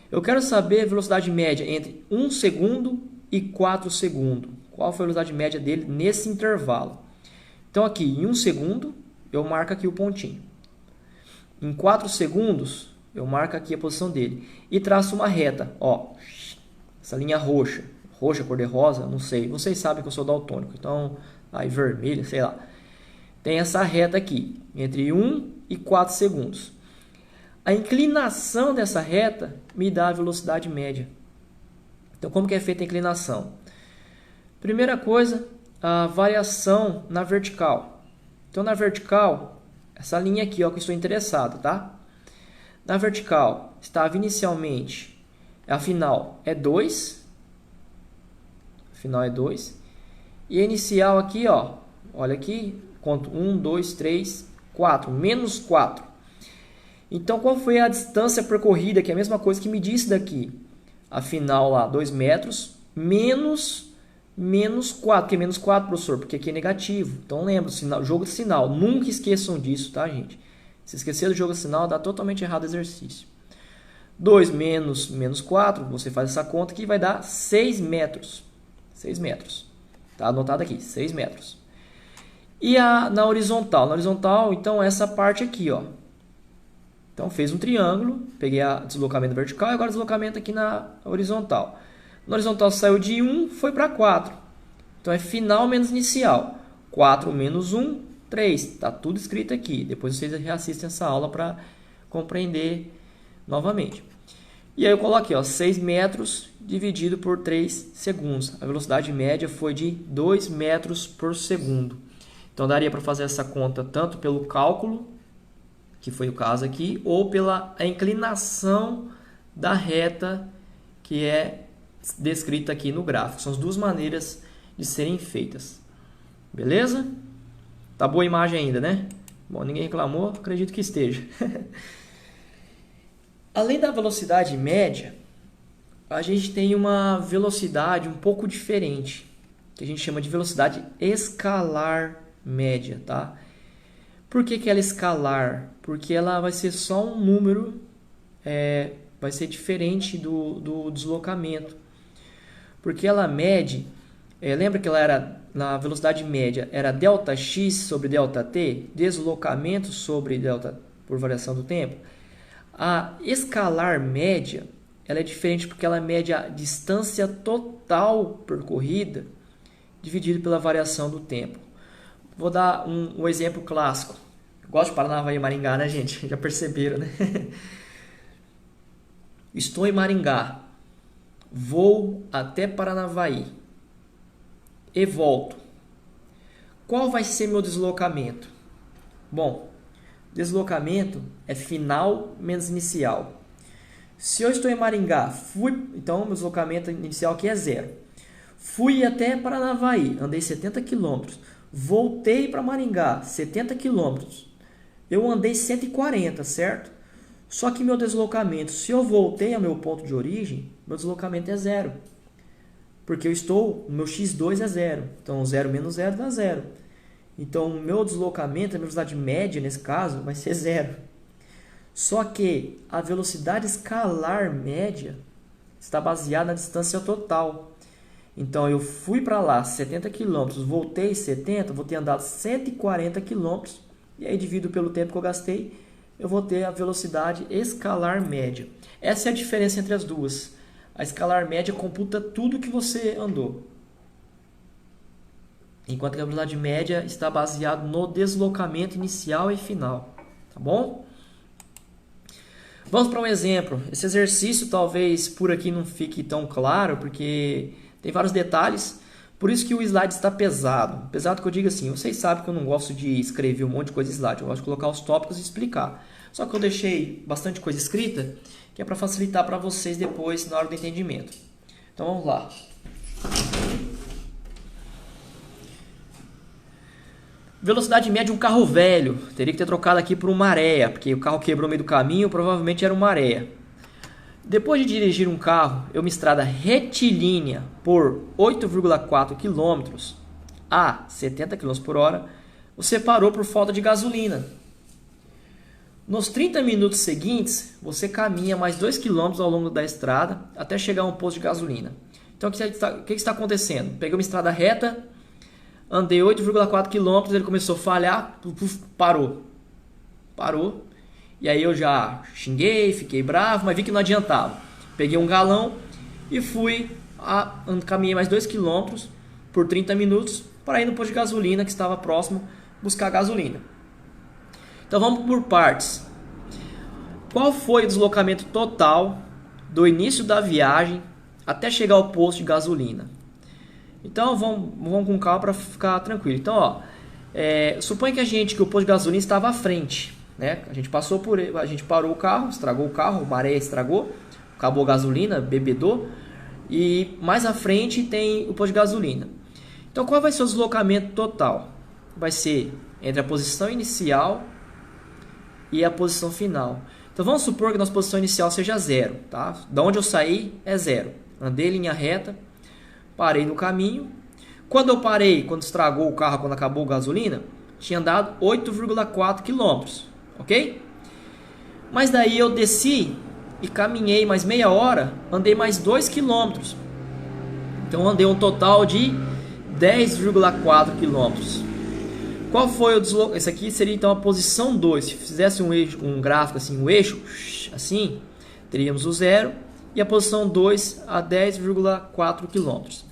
Eu quero saber a velocidade média entre 1 segundo e 4 segundos. Qual foi a velocidade média dele nesse intervalo? Então aqui, em 1 segundo, eu marco aqui o pontinho. Em 4 segundos, eu marco aqui a posição dele. E traço uma reta. Ó, essa linha roxa. Roxa, cor-de-rosa, não sei. Vocês sabem que eu sou daltônico. Então, aí vermelha, sei lá. Tem essa reta aqui, entre 1 e 4 segundos. A inclinação dessa reta me dá a velocidade média. Então, como que é feita a inclinação? Primeira coisa, a variação na vertical. Então, na vertical, essa linha aqui, ó, que eu estou interessado, tá? Na vertical, estava inicialmente, a final é 2. A final é 2. E a inicial aqui, ó, olha aqui, conto 1, 2, 3, 4, menos 4. Então, qual foi a distância percorrida, que é a mesma coisa que medir isso daqui? A final lá, 2 metros, menos 4. Por que menos 4, professor? Porque aqui é negativo. Então, lembra, jogo de sinal. Nunca esqueçam disso, tá, gente? Se esquecer do jogo de sinal, dá totalmente errado o exercício. 2 menos 4, você faz essa conta que vai dar 6 metros. 6 metros. Tá anotado aqui, 6 metros. E na horizontal? Na horizontal, então, essa parte aqui, ó. Então, fez um triângulo, peguei o deslocamento vertical e agora o deslocamento aqui na horizontal. Na horizontal saiu de 1, foi para 4. Então, é final menos inicial. 4 menos 1, 3. Está tudo escrito aqui. Depois vocês reassistem essa aula para compreender novamente. E aí eu coloquei, ó, 6 metros dividido por 3 segundos. A velocidade média foi de 2 metros por segundo. Então, daria para fazer essa conta tanto pelo cálculo, que foi o caso aqui, ou pela inclinação da reta que é descrita aqui no gráfico. São as duas maneiras de serem feitas. Beleza? Tá boa a imagem ainda, né? Bom, ninguém reclamou, acredito que esteja. Além da velocidade média, a gente tem uma velocidade um pouco diferente, que a gente chama de velocidade escalar média, tá? Por que ela é escalar? Porque ela vai ser só um número, vai ser diferente do deslocamento. Porque ela mede, lembra que ela era, na velocidade média, era ΔX sobre ΔT, deslocamento sobre delta por variação do tempo. A escalar média, ela é diferente porque ela mede a distância total percorrida dividido pela variação do tempo. Vou dar um exemplo clássico. Gosto de Paranavaí e Maringá, né, gente? Já perceberam, né? Estou em Maringá. Vou até Paranavaí. E volto. Qual vai ser meu deslocamento? Bom, deslocamento é final menos inicial. Se eu estou em Maringá, então meu deslocamento inicial aqui é 0. Fui até Paranavaí, andei 70 km. Voltei para Maringá, 70 km. Eu andei 140, certo? Só que meu deslocamento, se eu voltei ao meu ponto de origem, meu deslocamento é 0. Porque o meu x2 é 0. Então, 0 menos 0 dá 0. Então, o meu deslocamento, a minha velocidade média, nesse caso, vai ser 0. Só que a velocidade escalar média está baseada na distância total. Então, eu fui para lá 70 km, voltei 70, vou ter andado 140 km, e aí divido pelo tempo que eu gastei, eu vou ter a velocidade escalar média. Essa é a diferença entre as duas. A escalar média computa tudo que você andou, enquanto que a velocidade média está baseada no deslocamento inicial e final. Tá bom? Vamos para um exemplo. Esse exercício talvez por aqui não fique tão claro, porque tem vários detalhes, por isso que o slide está pesado. Pesado que eu digo assim, vocês sabem que eu não gosto de escrever um monte de coisa em slide, eu gosto de colocar os tópicos e explicar. Só que eu deixei bastante coisa escrita, que é para facilitar para vocês depois na hora do entendimento. Então vamos lá. Velocidade média de um carro velho. Teria que ter trocado aqui por uma areia, porque o carro quebrou no meio do caminho, provavelmente era uma areia. Depois de dirigir um carro em uma estrada retilínea por 8,4 km a 70 km por hora, você parou por falta de gasolina. Nos 30 minutos seguintes, você caminha mais 2 km ao longo da estrada até chegar a um posto de gasolina. Então, o que está acontecendo? Peguei uma estrada reta, andei 8,4 km, ele começou a falhar, parou. Parou. E aí eu já xinguei, fiquei bravo, mas vi que não adiantava. Peguei um galão e caminhei mais 2 km por 30 minutos para ir no posto de gasolina que estava próximo buscar gasolina. Então vamos por partes. Qual foi o deslocamento total do início da viagem até chegar ao posto de gasolina? Então vamos com calma para ficar tranquilo. Então, ó, suponha que o posto de gasolina estava à frente, né? A gente passou por ele, a gente parou o carro, estragou o carro, a maré estragou, acabou a gasolina, bebedou, e mais à frente tem o posto de gasolina. Então, qual vai ser o deslocamento total? Vai ser entre a posição inicial e a posição final. Então vamos supor que a nossa posição inicial seja 0, tá? Da onde eu saí é 0. Andei em linha reta, parei no caminho. Quando eu parei, quando estragou o carro, quando acabou a gasolina, tinha andado 8,4 km, ok? Mas daí eu desci e caminhei mais meia hora, andei mais 2 km. Então andei um total de 10,4 km. Qual foi o deslocamento? Esse aqui seria então a posição 2. Se fizesse um gráfico assim, um eixo assim, teríamos o 0 e a posição 2 a 10,4 km.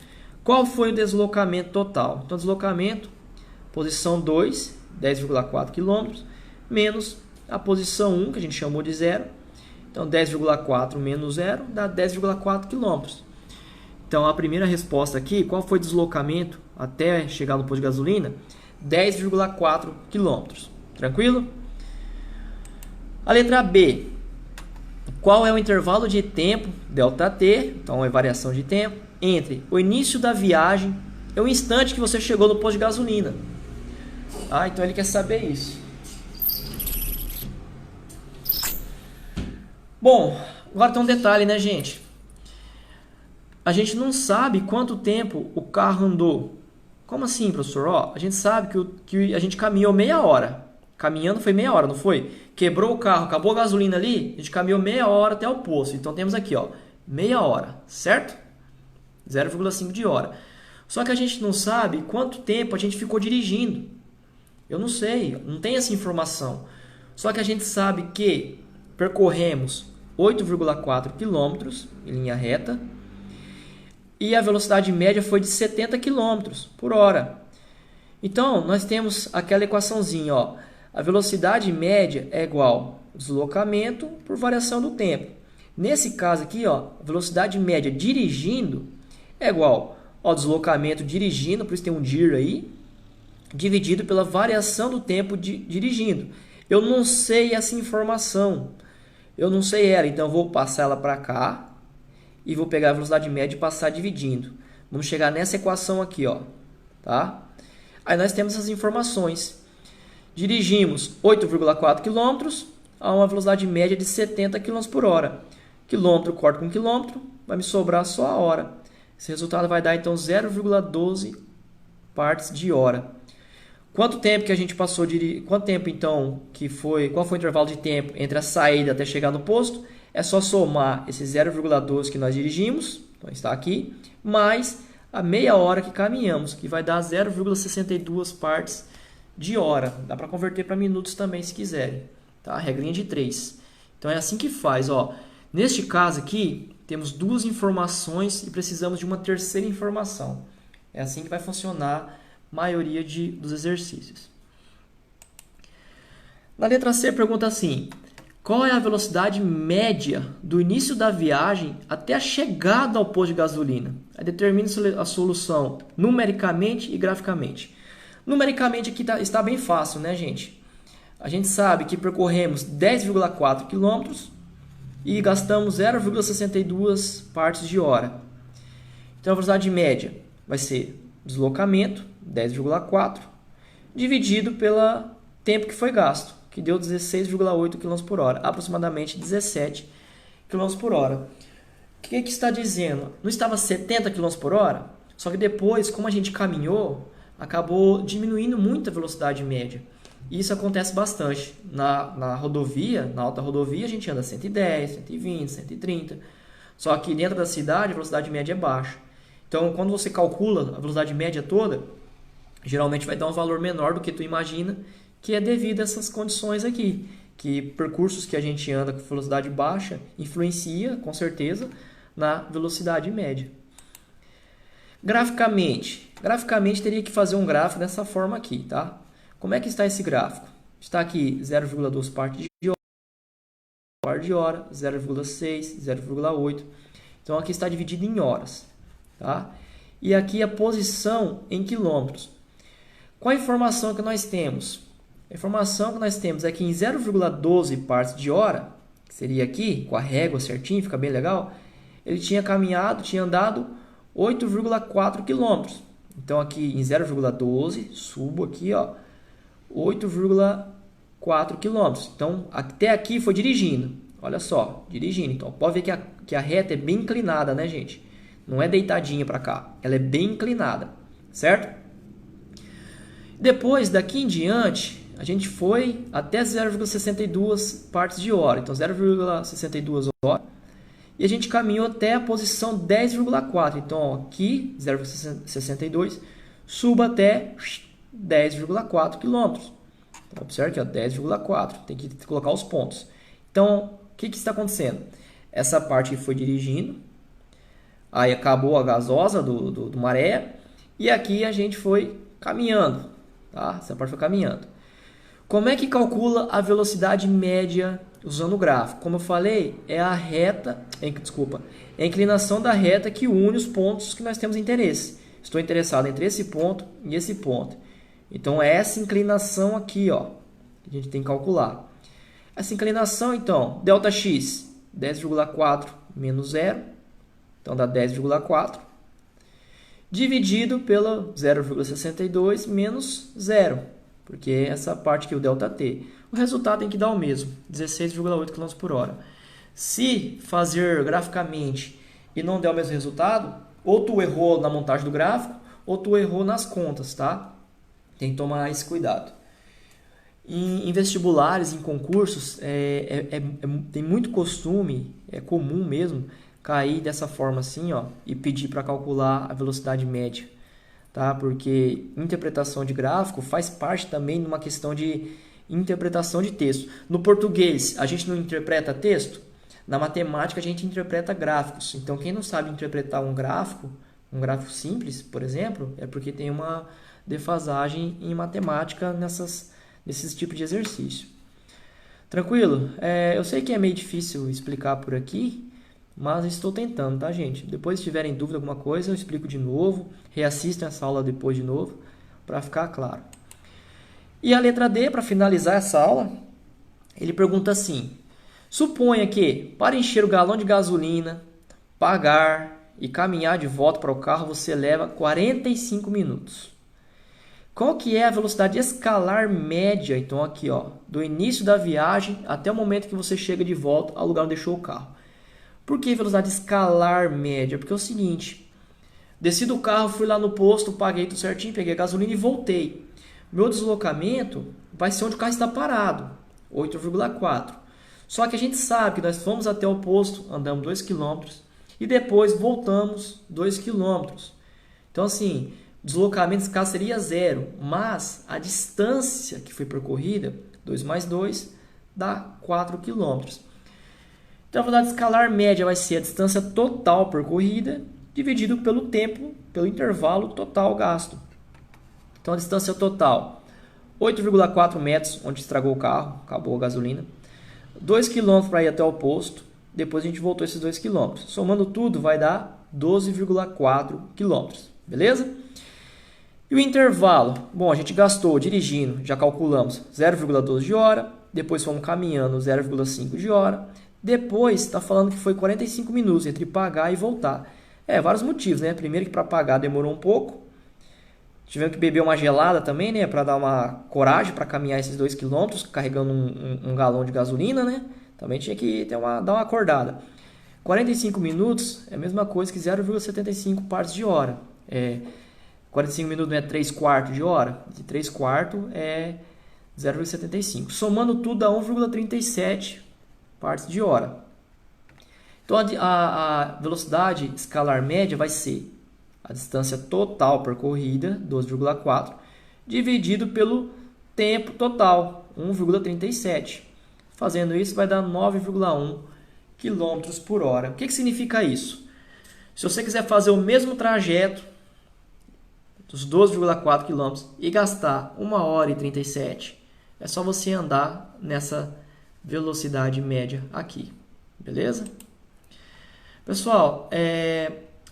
Qual foi o deslocamento total? Então, deslocamento, posição 2, 10,4 km, menos a posição 1, que a gente chamou de 0. Então, 10,4 menos 0 dá 10,4 km. Então, a primeira resposta aqui, qual foi o deslocamento até chegar no posto de gasolina? 10,4 km. Tranquilo? A letra B. Qual é o intervalo de tempo, ΔT, então é variação de tempo, entre o início da viagem e o instante que você chegou no posto de gasolina? Então ele quer saber isso. Bom, agora tem um detalhe, né, gente? A gente não sabe quanto tempo o carro andou. Como assim, professor? A gente sabe que a gente caminhou meia hora. Caminhando foi meia hora, não foi? Quebrou o carro, acabou a gasolina ali, a gente caminhou meia hora até o posto. Então temos aqui, meia hora, certo? 0,5 de hora. Só que a gente não sabe quanto tempo a gente ficou dirigindo. Eu não sei, não tem essa informação. Só que a gente sabe que percorremos 8,4 km em linha reta. E a velocidade média foi de 70 km por hora. Então, nós temos aquela equaçãozinha, a velocidade média é igual ao deslocamento por variação do tempo. Nesse caso aqui, a velocidade média dirigindo é igual ao deslocamento dirigindo, por isso tem um dir aí, dividido pela variação do tempo dirigindo. Eu não sei essa informação, eu não sei ela, então eu vou passar ela para cá. E vou pegar a velocidade média e passar dividindo. Vamos chegar nessa equação aqui, tá? Aí nós temos as informações. Dirigimos 8,4 km a uma velocidade média de 70 km por hora. Quilômetro corta com quilômetro, vai me sobrar só a hora. Esse resultado vai dar então 0,12 partes de hora. Quanto tempo que a gente passou quanto tempo então qual foi o intervalo de tempo entre a saída até chegar no posto? É só somar esse 0,12 que nós dirigimos, então está aqui, mais a meia hora que caminhamos, que vai dar 0,62 partes de hora. Dá para converter para minutos também, se quiserem. Tá? Regrinha de 3. Então é assim que faz. Neste caso aqui, temos duas informações e precisamos de uma terceira informação. É assim que vai funcionar a maioria dos exercícios. Na letra C, pergunta assim: qual é a velocidade média do início da viagem até a chegada ao posto de gasolina? Aí determine a solução numericamente e graficamente. Numericamente aqui está bem fácil, né, gente? A gente sabe que percorremos 10,4 km e gastamos 0,62 partes de hora. Então a velocidade média vai ser deslocamento, 10,4, dividido pelo tempo que foi gasto, que deu 16,8 km por hora, aproximadamente 17 km por hora. O que está dizendo? Não estava 70 km por hora? Só que depois, como a gente caminhou, acabou diminuindo muito a velocidade média. E isso acontece bastante. Na rodovia, na alta rodovia, a gente anda 110, 120, 130. Só que dentro da cidade, a velocidade média é baixa. Então, quando você calcula a velocidade média toda, geralmente vai dar um valor menor do que tu imagina, que é devido a essas condições aqui, que percursos que a gente anda com velocidade baixa influencia, com certeza, na velocidade média. Graficamente teria que fazer um gráfico dessa forma aqui, tá? Como é que está esse gráfico? Está aqui 0,2 partes de hora, 0,6, 0,8. Então aqui está dividido em horas, tá? E aqui a posição em quilômetros. Qual a informação que nós temos? A informação que nós temos é que em 0,12 partes de hora, que seria aqui, com a régua certinho, fica bem legal, ele tinha andado 8,4 quilômetros. Então aqui em 0,12, subo aqui, ó, 8,4 quilômetros. Então até aqui foi dirigindo. Olha só, dirigindo. Então pode ver que a reta é bem inclinada, né, gente? Não é deitadinha para cá, ela é bem inclinada, certo? Depois, daqui em diante, a gente foi até 0,62 partes de hora. Então 0,62 horas. E a gente caminhou até a posição 10,4. Então, ó, aqui, 0,62, suba até 10,4 km. Então, observe aqui, 10,4. Tem que colocar os pontos. Então, o que está acontecendo? Essa parte foi dirigindo. Aí acabou a gasosa do maré. E aqui a gente foi caminhando. Tá? Essa parte foi caminhando. Como é que calcula a velocidade média usando o gráfico? Como eu falei, é a é a inclinação da reta que une os pontos que nós temos interesse. Estou interessado entre esse ponto e esse ponto. Então, é essa inclinação aqui, ó, que a gente tem que calcular. Essa inclinação, então, ΔX, 10,4 menos 0, então dá 10,4, dividido pelo 0,62 menos 0. Porque essa parte aqui, o ΔT. O resultado tem que dar o mesmo, 16,8 km por hora. Se fazer graficamente e não der o mesmo resultado, ou tu errou na montagem do gráfico, ou tu errou nas contas, tá? Tem que tomar esse cuidado. Em vestibulares, em concursos, tem muito costume, é comum mesmo, cair dessa forma assim, ó, e pedir para calcular a velocidade média. Tá? Porque interpretação de gráfico faz parte também de uma questão de interpretação de texto. No português, a gente não interpreta texto. Na matemática, a gente interpreta gráficos. Então, quem não sabe interpretar um gráfico simples, por exemplo, é porque tem uma defasagem em matemática nesses tipos de exercício. Tranquilo? Eu sei que é meio difícil explicar por aqui, mas estou tentando, tá, gente? Depois, se tiverem dúvida alguma coisa, eu explico de novo. Reassistam essa aula depois de novo, para ficar claro. E a letra D, para finalizar essa aula, ele pergunta assim: suponha que, para encher o galão de gasolina, pagar e caminhar de volta para o carro, você leva 45 minutos. Qual que é a velocidade escalar média, então, aqui, ó, do início da viagem até o momento que você chega de volta ao lugar onde deixou o carro? Por que velocidade escalar média? Porque é o seguinte, desci do carro, fui lá no posto, paguei tudo certinho, peguei a gasolina e voltei. Meu deslocamento vai ser onde o carro está parado, 8,4. Só que a gente sabe que nós fomos até o posto, andamos 2 km e depois voltamos 2 km. Então, assim, o deslocamento desse carro seria 0, mas a distância que foi percorrida, 2 mais 2, dá 4 km. Então, a velocidade escalar média vai ser a distância total percorrida dividido pelo tempo, pelo intervalo total gasto. Então, a distância total, 8,4 metros, onde estragou o carro, acabou a gasolina. 2 km para ir até o posto, depois a gente voltou esses 2 km. Somando tudo, vai dar 12,4 km, beleza? E o intervalo? Bom, a gente gastou dirigindo, já calculamos, 0,12 de hora, depois fomos caminhando 0,5 de hora. Depois está falando que foi 45 minutos entre pagar e voltar. Vários motivos, né? Primeiro que para pagar demorou um pouco. Tivemos que beber uma gelada também, né? Para dar uma coragem para caminhar esses 2 km, carregando um galão de gasolina, né? Também tinha que dar uma acordada. 45 minutos é a mesma coisa que 0,75 partes de hora. 45 minutos não é 3 quartos de hora? De 3 quartos é 0,75. Somando tudo dá 1,37 partes de hora. Então, a velocidade escalar média vai ser A distância total percorrida, 12,4, dividido pelo tempo total, 1,37. Fazendo isso vai dar 9,1 km por hora. O que significa isso? Se você quiser fazer o mesmo trajeto dos 12,4 km e gastar 1 hora e 37, é só você andar nessa velocidade média aqui. Beleza? Pessoal,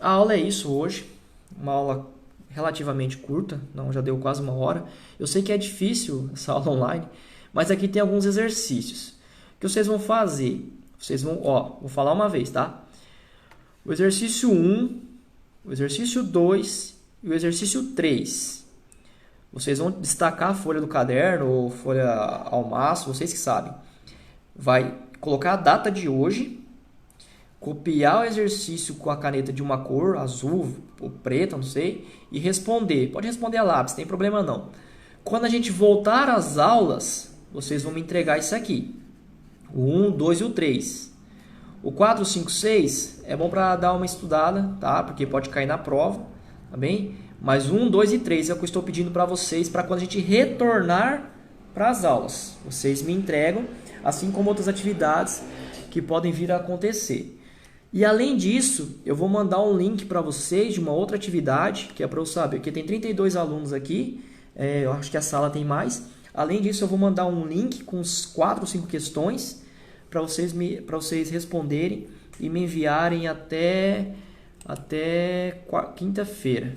a aula é isso hoje. Uma aula relativamente curta, não, já deu quase 1 hora. Eu sei que é difícil essa aula online, mas aqui tem alguns exercícios que vocês vão fazer. Vocês vão, vou falar uma vez, tá? O exercício 1, o exercício 2 e o exercício 3. Vocês vão destacar a folha do caderno ou folha ao maço, vocês que sabem. Vai colocar a data de hoje, copiar o exercício com a caneta de uma cor, azul ou preta, não sei, e responder. Pode responder a lápis, não tem problema não. Quando a gente voltar às aulas, vocês vão me entregar isso aqui. O 1, 2 e o 3. O 4, 5, 6 é bom para dar uma estudada, tá? Porque pode cair na prova, tá bem? Mas 1, 2 e 3 é o que eu estou pedindo para vocês, para quando a gente retornar para as aulas. Vocês me entregam, assim como outras atividades que podem vir a acontecer. E além disso, eu vou mandar um link para vocês de uma outra atividade, que é para eu saber, porque tem 32 alunos aqui, eu acho que a sala tem mais. Além disso, eu vou mandar um link com 4 ou 5 questões para vocês responderem e me enviarem até quinta-feira,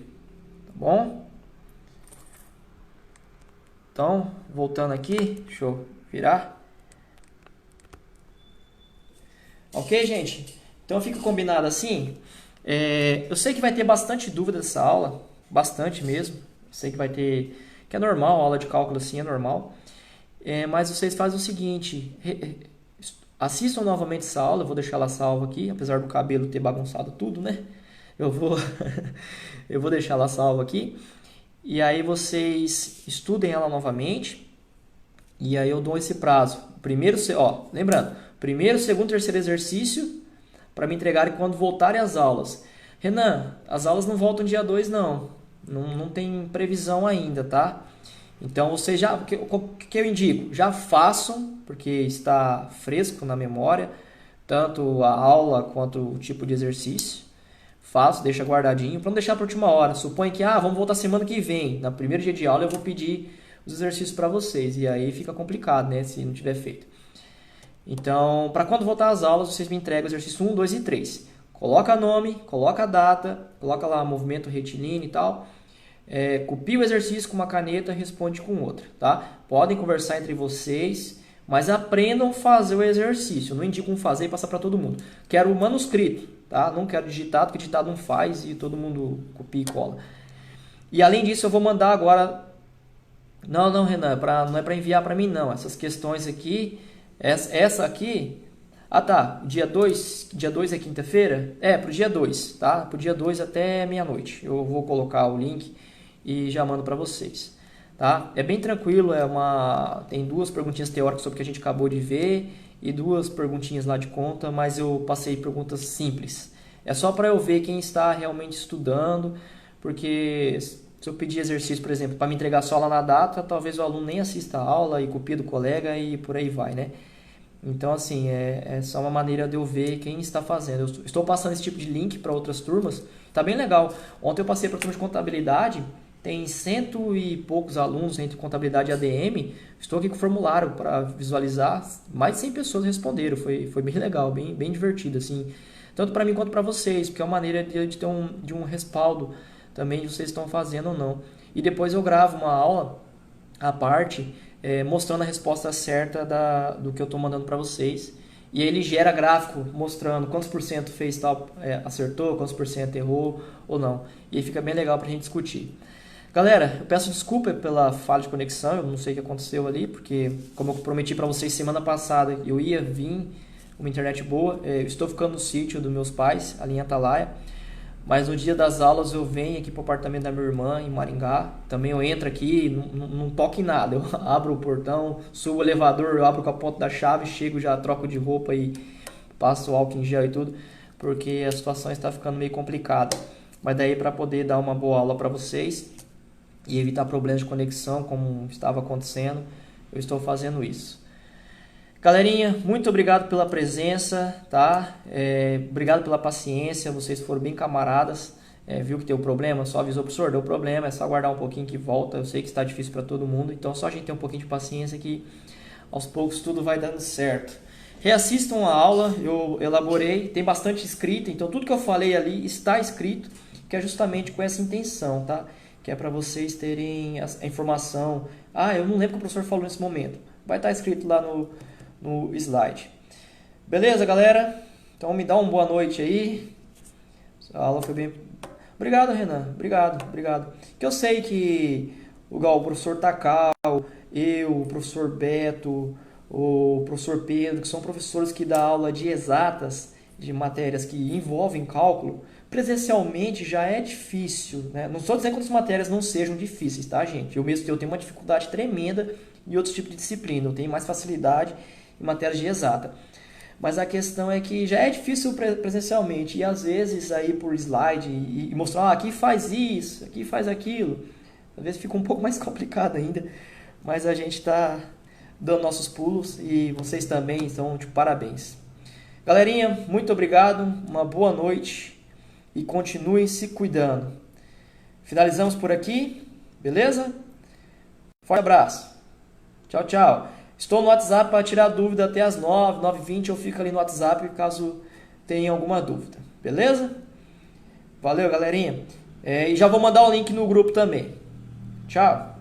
tá bom? Então, voltando aqui, deixa eu virar. Ok, gente? Então fica combinado assim. Eu sei que vai ter bastante dúvida dessa aula, bastante mesmo. Eu sei que vai ter, que é normal, a aula de cálculo assim é normal. Mas vocês fazem o seguinte, assistam novamente essa aula, eu vou deixar ela salva aqui, apesar do cabelo ter bagunçado tudo, né? Eu vou deixar ela salva aqui. E aí vocês estudem ela novamente. E aí eu dou esse prazo. Lembrando, primeiro, segundo, terceiro exercício para me entregarem quando voltarem às aulas. Renan, as aulas não voltam dia 2 não. Não tem previsão ainda, tá? Então vocês já, o que eu indico? Já façam, porque está fresco na memória, tanto a aula quanto o tipo de exercício. Faço, deixa guardadinho, para não deixar para a última hora. Suponha que, vamos voltar semana que vem. No primeiro dia de aula eu vou pedir os exercícios para vocês. E aí fica complicado, né, se não tiver feito. Então, para quando voltar às aulas, vocês me entregam o exercício 1, 2 e 3. Coloca nome, coloca a data, coloca lá movimento retilíneo e tal. Copia o exercício com uma caneta, responde com outra, tá? Podem conversar entre vocês, mas aprendam a fazer o exercício. Eu não indico fazer e passar para todo mundo. Quero o manuscrito, tá? Não quero digitado, porque digitado não faz e todo mundo copia e cola. E além disso, eu vou mandar agora... Não, Renan, não é para enviar para mim, não. Essas questões aqui... Essa aqui... tá. Dia 2 é quinta-feira? Pro dia 2, tá? Pro dia 2 até meia-noite. Eu vou colocar o link e já mando para vocês, tá? É bem tranquilo, tem 2 perguntinhas teóricas sobre o que a gente acabou de ver e 2 perguntinhas lá de conta, mas eu passei perguntas simples. É só para eu ver quem está realmente estudando, porque se eu pedir exercício, por exemplo, para me entregar só lá na data, talvez o aluno nem assista a aula e copie do colega e por aí vai, né? Então, assim, é só uma maneira de eu ver quem está fazendo. Eu estou passando esse tipo de link para outras turmas, tá bem legal. Ontem eu passei para a turma de contabilidade, tem 100 e poucos alunos entre contabilidade e ADM. Estou aqui com o formulário para visualizar, mais de 100 pessoas responderam, foi bem legal, bem divertido, assim. Tanto para mim quanto para vocês, porque é uma maneira de ter um respaldo também de vocês estão fazendo ou não. E depois eu gravo uma aula à parte, mostrando a resposta certa do que eu estou mandando para vocês. E aí ele gera gráfico mostrando quantos por cento fez tal, acertou, quantos por cento errou ou não. E aí fica bem legal para a gente discutir. Galera, eu peço desculpa pela falha de conexão, eu não sei o que aconteceu ali, porque como eu prometi para vocês semana passada, eu ia vir uma internet boa. Eu estou ficando no sítio dos meus pais, ali em Atalaia. Mas no dia das aulas eu venho aqui para o apartamento da minha irmã, em Maringá. Também eu entro aqui, não toco em nada. Eu abro o portão, subo o elevador, eu abro com a ponta da chave, chego, já troco de roupa e passo o álcool em gel e tudo. Porque a situação está ficando meio complicada. mas daí para poder dar uma boa aula para vocês e evitar problemas de conexão como estava acontecendo, eu estou fazendo isso. Galerinha, muito obrigado pela presença, tá? Obrigado pela paciência, vocês foram bem camaradas. Viu que deu problema? Só avisou, professor, deu problema, é só aguardar um pouquinho que volta. Eu sei que está difícil para todo mundo, então só a gente ter um pouquinho de paciência que aos poucos tudo vai dando certo. Reassistam a aula, eu elaborei, tem bastante escrito, então tudo que eu falei ali está escrito, que é justamente com essa intenção, tá? Que é para vocês terem a informação. Ah, eu não lembro o que o professor falou nesse momento. Vai estar escrito lá no slide. Beleza, galera? Então me dá uma boa noite aí. A aula foi bem... Obrigado, Renan. Obrigado. Que eu sei que o professor Takao, eu, o professor Beto, o professor Pedro, que são professores que dão aula de exatas, de matérias que envolvem cálculo, presencialmente já é difícil, né? Não estou dizendo que as matérias não sejam difíceis, tá, gente? Eu tenho uma dificuldade tremenda em outros tipos de disciplina. Eu tenho mais facilidade em matérias de exata. Mas a questão é que já é difícil presencialmente e às vezes aí por slide e mostrar, aqui faz isso, aqui faz aquilo. Às vezes fica um pouco mais complicado ainda, mas a gente está dando nossos pulos e vocês também estão de parabéns. Galerinha, muito obrigado, uma boa noite e continuem se cuidando. Finalizamos por aqui, beleza? Forte abraço. Tchau, tchau. Estou no WhatsApp para tirar dúvida até as 9, 9h20. Eu fico ali no WhatsApp caso tenha alguma dúvida. Beleza? Valeu, galerinha. E já vou mandar o link no grupo também. Tchau.